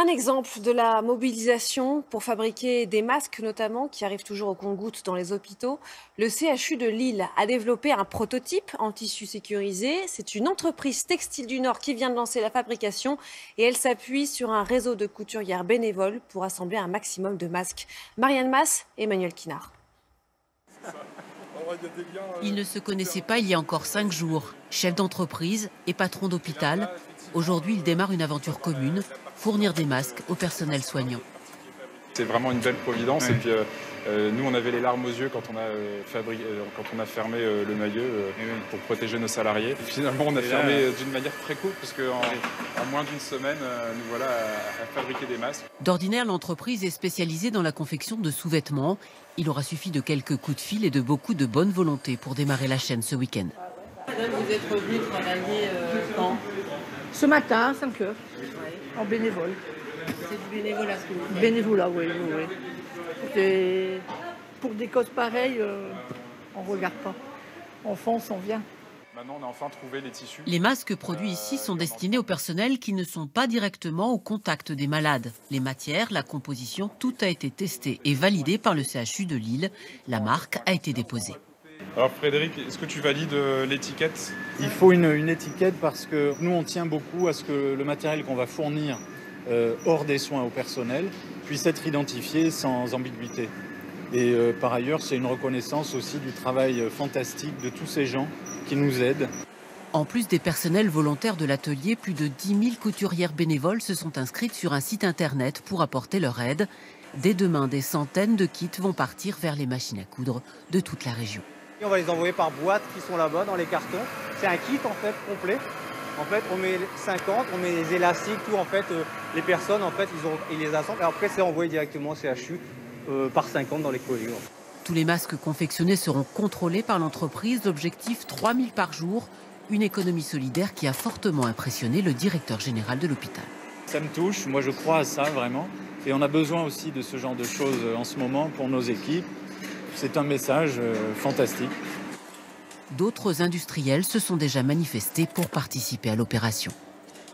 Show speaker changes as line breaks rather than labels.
Un exemple de la mobilisation pour fabriquer des masques, notamment, qui arrivent toujours au compte-gouttes dans les hôpitaux. Le CHU de Lille a développé un prototype en tissu sécurisé. C'est une entreprise textile du Nord qui vient de lancer la fabrication et elle s'appuie sur un réseau de couturières bénévoles pour assembler un maximum de masques. Marianne Masse, Emmanuel Kinard.
Ils ne se connaissaient pas il y a encore 5 jours. Chef d'entreprise et patron d'hôpital, aujourd'hui ils démarrent une aventure commune, fournir des masques au personnel soignant.
C'est vraiment une belle providence. Ouais. Et puis nous, on avait les larmes aux yeux quand on a fermé le maillot pour protéger nos salariés. Et finalement, on a fermé d'une manière très courte parce qu'en moins d'une semaine, nous voilà à fabriquer des masques.
D'ordinaire, l'entreprise est spécialisée dans la confection de sous-vêtements. Il aura suffi de quelques coups de fil et de beaucoup de bonne volonté pour démarrer la chaîne ce week-end.
Madame, vous êtes revenue travailler quand?
Ce matin, à 5 heures, en bénévole.
C'est du bénévolat ce que vous faites?
Bénévolat, oui. Pour des causes pareilles, on ne regarde pas. On fonce, on vient.
Maintenant, on a enfin trouvé les tissus.
Les masques produits ici sont destinés au personnel qui ne sont pas directement au contact des malades. Les matières, la composition, tout a été testé et validé par le CHU de Lille. La marque a été déposée.
Alors Frédéric, est-ce que tu valides l'étiquette?
Il faut une étiquette parce que nous, on tient beaucoup à ce que le matériel qu'on va fournir hors des soins au personnel puisse être identifié sans ambiguïté. Et par ailleurs, c'est une reconnaissance aussi du travail fantastique de tous ces gens qui nous aident.
En plus des personnels volontaires de l'atelier, plus de 10 000 couturières bénévoles se sont inscrites sur un site internet pour apporter leur aide. Dès demain, des centaines de kits vont partir vers les machines à coudre de toute la région.
On va les envoyer par boîte qui sont là-bas dans les cartons. C'est un kit en fait complet. En fait, on met 50, on met les élastiques, tout en fait. Les personnes en fait, ils les assemblent. Et après, c'est envoyé directement au CHU par 50 dans les colis.
Tous les masques confectionnés seront contrôlés par l'entreprise. L'objectif 3 000 par jour. Une économie solidaire qui a fortement impressionné le directeur général de l'hôpital.
Ça me touche, moi je crois à ça vraiment. Et on a besoin aussi de ce genre de choses en ce moment pour nos équipes. C'est un message fantastique.
D'autres industriels se sont déjà manifestés pour participer à l'opération.